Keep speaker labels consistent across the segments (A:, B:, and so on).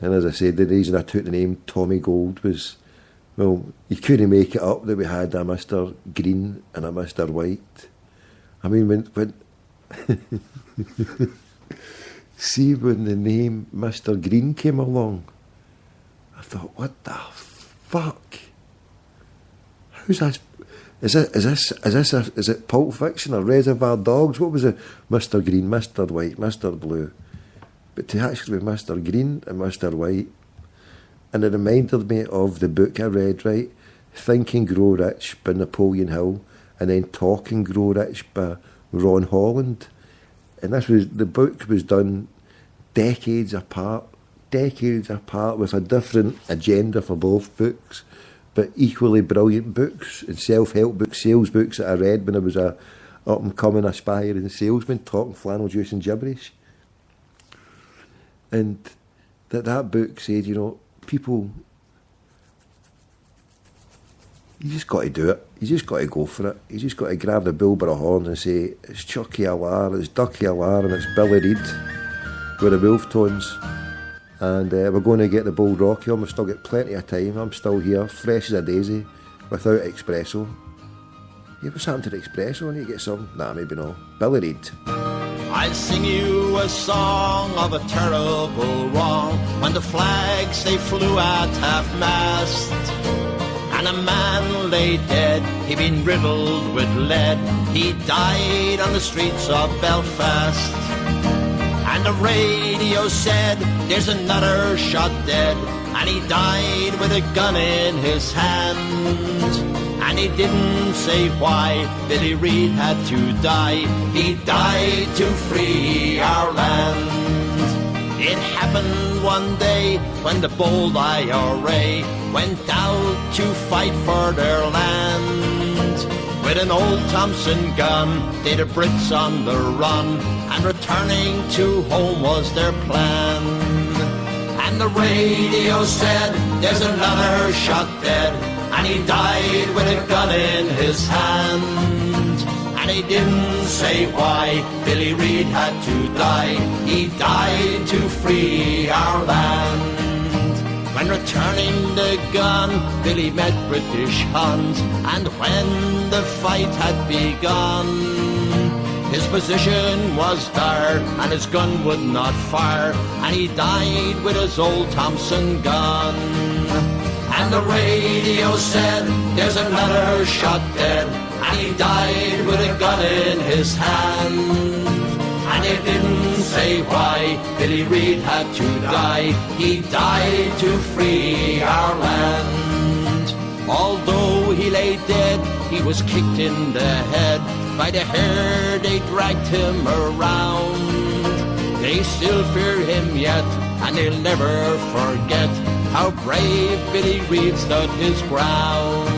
A: And as I said, the reason I took the name Tommy Gold was, well, you couldn't make it up that we had a Mr. Green and a Mr. White. I mean, when see, when the name Mr. Green came along, I thought, what the fuck? Who's this? Is it Pulp Fiction or Reservoir Dogs? What was it? Mr. Green, Mr. White, Mr. Blue. But to actually be Mr. Green and Mr. White, and it reminded me of the book I read, right? Think and Grow Rich by Napoleon Hill, and then Talk and Grow Rich by Ron Holland. And the book was done decades apart with a different agenda for both books, but equally brilliant books and self-help books, sales books that I read when I was a up-and-coming aspiring salesman talking flannel juice and gibberish. And that book said, you know, people, you just got to do it. You just got to go for it. You just got to grab the bull by the horns and say, it's Chucky Alar, it's Ducky Alar, and it's Billy Reid with the wolf tones. And we're going to get the Bold Rocky on. We've still got plenty of time. I'm still here, fresh as a daisy, without espresso. Yeah, what's happened to the espresso? I need to get some. Nah, maybe not. Billy Reid.
B: I'll sing you a song of a terrible wrong, when the flags they flew at half-mast, and a man lay dead, he'd been riddled with lead, he died on the streets of Belfast. And the radio said, there's another shot dead, and he died with a gun in his hand. And he didn't say why Billy Reid had to die. He died to free our land. It happened one day when the bold IRA went out to fight for their land. With an old Thompson gun, they'd the Brits on the run, and returning to home was their plan. And the radio said, there's another shot dead, and he died with a gun in his hand. And he didn't say why Billy Reid had to die. He died to free our land. When returning the gun, Billy met British Huns, and when the fight had begun, his position was dire, and his gun would not fire, and he died with his old Thompson gun. And the radio said, there's another shot dead, and he died with a gun in his hand. And it didn't say why Billy Reid had to die. He died to free our land. Although he lay dead, he was kicked in the head. By the hair they dragged him around. They still fear him yet, and they'll never forget how brave Billy Reid stood his ground.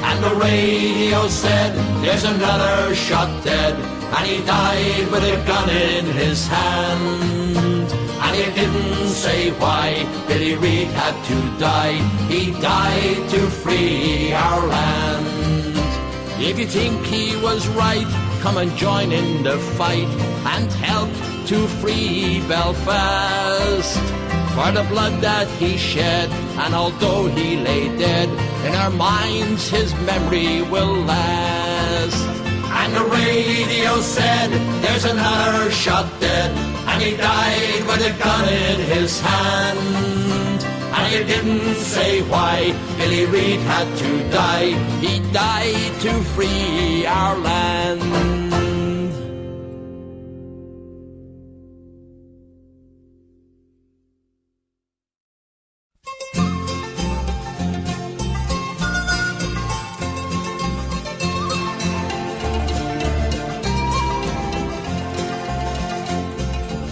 B: And the radio said, there's another shot dead, and he died with a gun in his hand. And he didn't say why Billy Reid had to die. He died to free our land. If you think he was right, come and join in the fight and help to free Belfast. For the blood that he shed, and although he lay dead, in our minds his memory will last. And the radio said, there's another shot dead, and he died with a gun in his hand. And he didn't say why Billy Reid had to die. He died to free our land.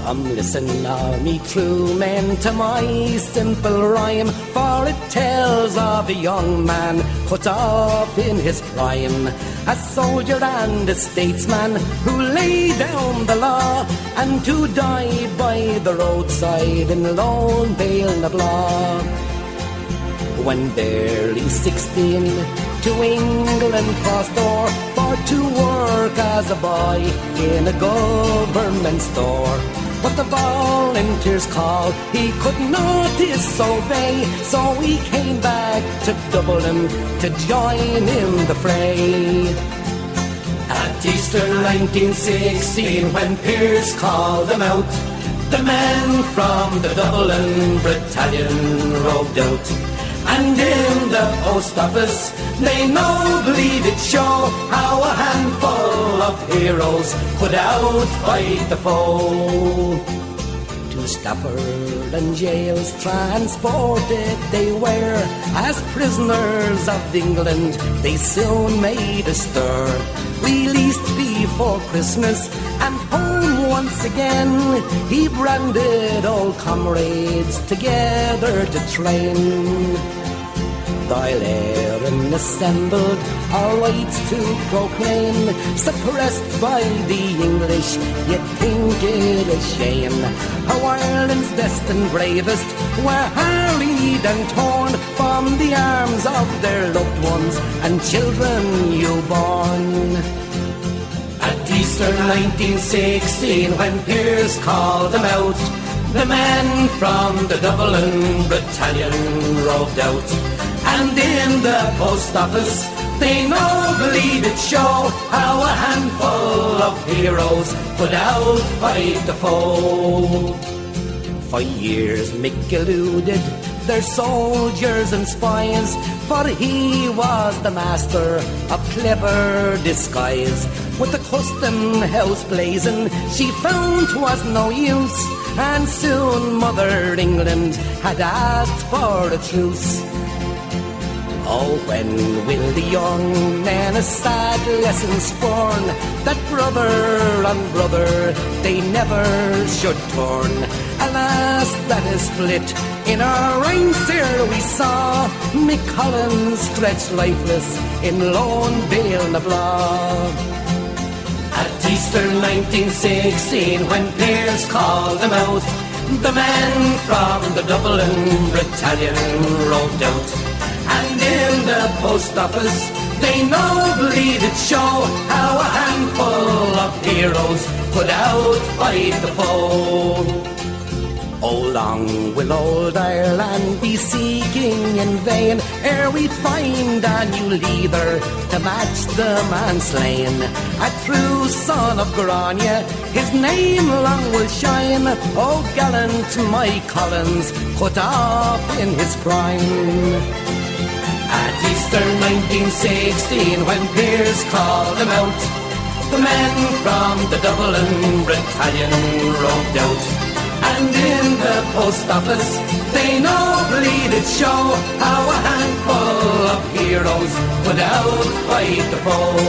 C: Come listen now, me true men, to my simple rhyme, for it tells of a young man put up in his prime, a soldier and a statesman who laid down the law, and who died by the roadside in Lone Pale Nablaw. When barely 16, to England crossed o'er for to work as a boy in a government store. but the volunteers call he could not disobey, so he came back to Dublin to join in the fray. At Easter 1916, when Pearse called them out, the men from the Dublin battalion roved out. And in the post office they nobly did show how a handful of heroes could outfight the foe. To Stafford and jails transported they were, as prisoners of England they soon made a stir. Released before Christmas and home once again, he branded old comrades together to train. Dáil Éireann assembled our rights to proclaim, suppressed by the English, yet think it a shame how Ireland's best and bravest were harried and torn from the arms of their loved ones and children newborn. At Easter 1916, when Pearse called them out, the men from the Dublin battalion roved out. And in the post office they nobly did show how a handful of heroes could outfight the foe. For years Mick eluded their soldiers and spies, for he was the master of clever disguise. With the custom house blazing, she found 'twas no use, and soon Mother England had asked for a truce. Oh, when will the young men a sad lesson spurn, that brother on brother they never should turn? Alas, that is split in our ranks here we saw Mick Collins stretched lifeless in lone Bale na Blah. At Easter 1916, when Pearse called them out, the men from the Dublin battalion roved out. And in the post office they nobly did show how a handful of heroes could outfight the foe. Oh, long will old Ireland be seeking in vain ere we find a new leader to match the man slain. A true son of Grania, his name long will shine. Oh, gallant Mike Collins, put off in his prime. At Easter 1916, when Pearse called them out, the men from the Dublin battalion roved out. And in the post office they nobly did show how a handful of heroes could outfight the foe.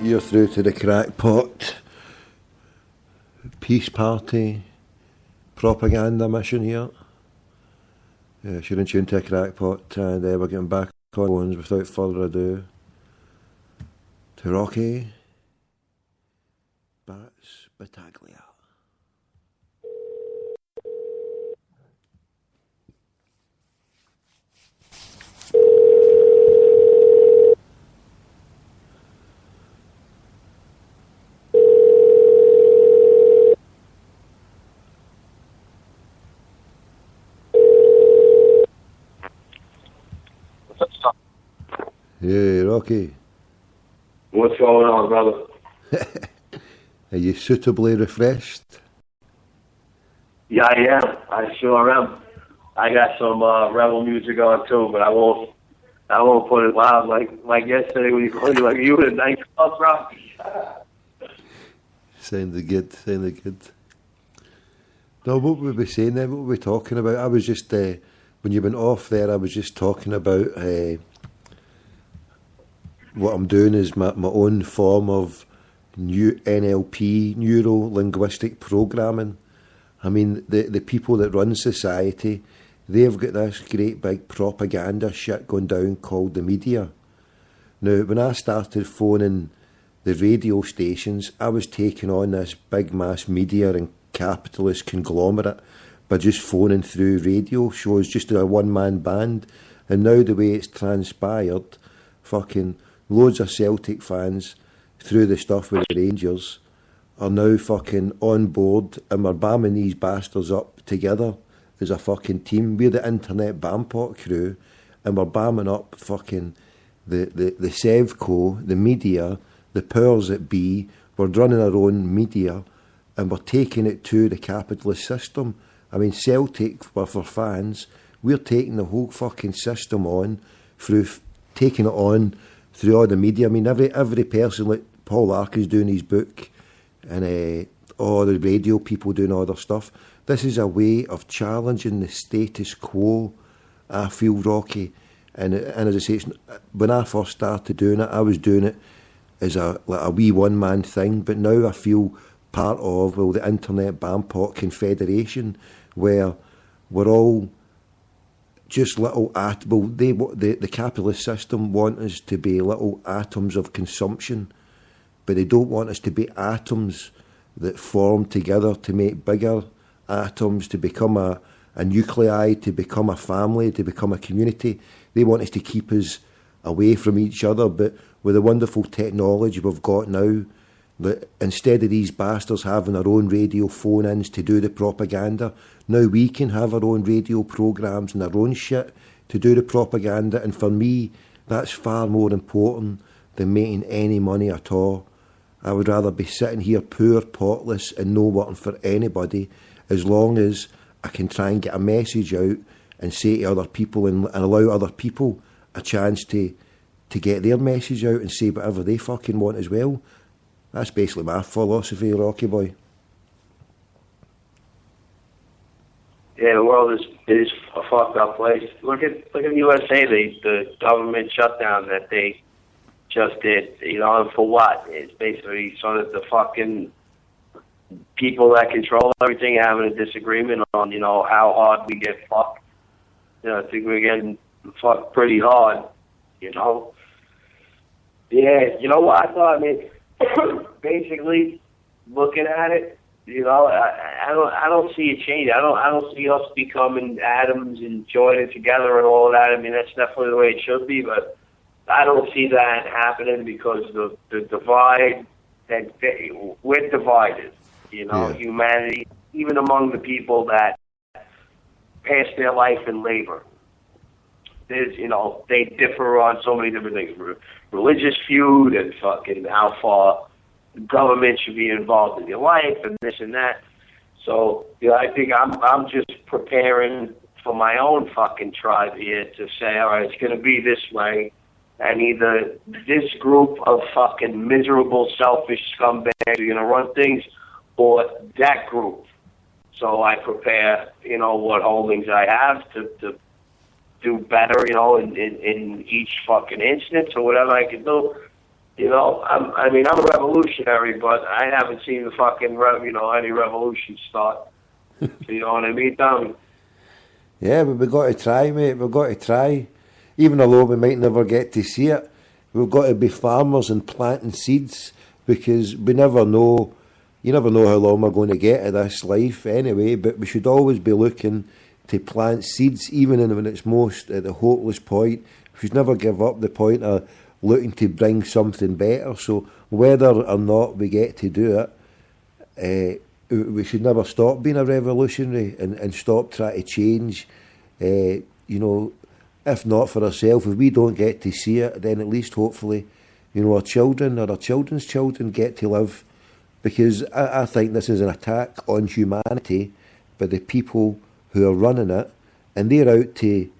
A: You're through to the crackpot peace party propaganda mission here. You're in tune to a crackpot, and we're getting back on ones without further ado to Rocky Bats Battaglia. Hey, Rocky.
D: What's going on, brother?
A: Are you suitably refreshed?
D: Yeah, I am. I sure am. I got some rebel music on too, but I won't put it loud like yesterday when you called me like you were a nice club, bro.
A: Sounded good. No, what were we saying then? What were we talking about? I was just, when you went off there, I was just talking about what I'm doing is my own form of new NLP, neuro-linguistic programming. I mean, the people that run society, they've got this great big propaganda shit going down called the media. Now, when I started phoning the radio stations, I was taking on this big mass media and capitalist conglomerate by just phoning through radio shows, just a one-man band. And now the way it's transpired, fucking loads of Celtic fans through the stuff with the Rangers are now fucking on board, and we're bamming these bastards up together as a fucking team. We're the internet Bampot crew, and we're bamming up fucking the Sevco, the media, the powers that be. We're running our own media, and we're taking it to the capitalist system. I mean, Celtic were for fans. We're taking the whole fucking system on through taking it on through all the media. I mean, every person, like Paul Larkin's doing his book, and all the radio people doing all their stuff. This is a way of challenging the status quo, I feel, Rocky. And as I say, when I first started doing it, I was doing it as a wee one-man thing, but now I feel part of, well, the Internet Bampot Confederation, where we're all just little the capitalist system want us to be little atoms of consumption, but they don't want us to be atoms that form together to make bigger atoms, to become a nuclei, to become a family, to become a community. They want us to keep us away from each other, but with the wonderful technology we've got now, that instead of these bastards having their own radio phone-ins to do the propaganda, now we can have our own radio programmes and our own shit to do the propaganda. And for me, that's far more important than making any money at all. I would rather be sitting here poor, potless, and no working for anybody, as long as I can try and get a message out and say to other people and allow other people a chance to get their message out and say whatever they fucking want as well. That's basically my philosophy, Rocky boy.
D: Yeah, the world is a fucked up place. Look at the USA, the government shutdown that they just did. You know, and for what? It's basically so that the fucking people that control everything are having a disagreement on, you know, how hard we get fucked. You know, I think we're getting fucked pretty hard. You know. Yeah, you know what I thought? I mean, basically, looking at it, you know, I don't see a change. I don't see us becoming atoms and joining together and all of that. I mean, that's definitely the way it should be, but I don't see that happening because the divide that we're divided. You know, yeah. Humanity, even among the people that pass their life in labor. There's, you know, they differ on so many different things. Religious feud and fucking how far government should be involved in your life and this and that. So, you know, I think I'm just preparing for my own fucking tribe here to say, all right, it's going to be this way. And either this group of fucking miserable, selfish scumbags are going to run things, or that group. So I prepare, you know, what holdings I have to do better, you know, in each fucking instance or whatever I can do. You know, I'm a revolutionary, but I haven't seen the fucking, any revolution start. You know what I mean, Tommy?
A: Yeah, but we've got to try, mate. We've got to try. Even although we might never get to see it, we've got to be farmers and planting seeds, because we never know. You never know how long we're going to get of this life anyway, but we should always be looking to plant seeds, even when it's most at the hopeless point. We should never give up the point of looking to bring something better. So whether or not we get to do it, we should never stop being a revolutionary and stop trying to change. You know, if not for ourselves, if we don't get to see it, then at least hopefully, you know, our children or our children's children get to live. Because I think this is an attack on humanity by the people who are running it, and they're out to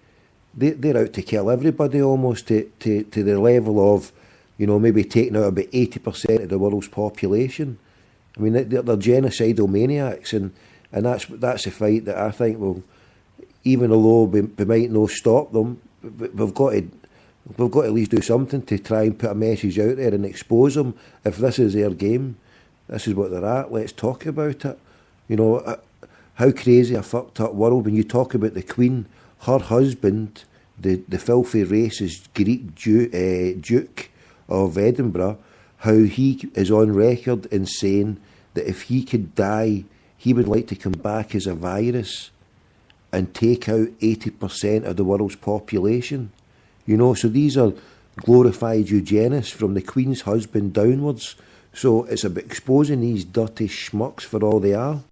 A: kill everybody almost to the level of, you know, maybe taking out about 80% of the world's population. I mean, they're genocidal maniacs, and that's a fight that I think will, even although we might not stop them, we've got to at least do something to try and put a message out there and expose them. If this is their game, this is what they're at, let's talk about it. You know, how crazy a fucked up world when you talk about the Queen, her husband, the filthy racist Greek Duke of Edinburgh, how he is on record in saying that if he could die, he would like to come back as a virus and take out 80% of the world's population. You know, so these are glorified eugenists from the Queen's husband downwards, So it's about exposing these dirty schmucks for all they are.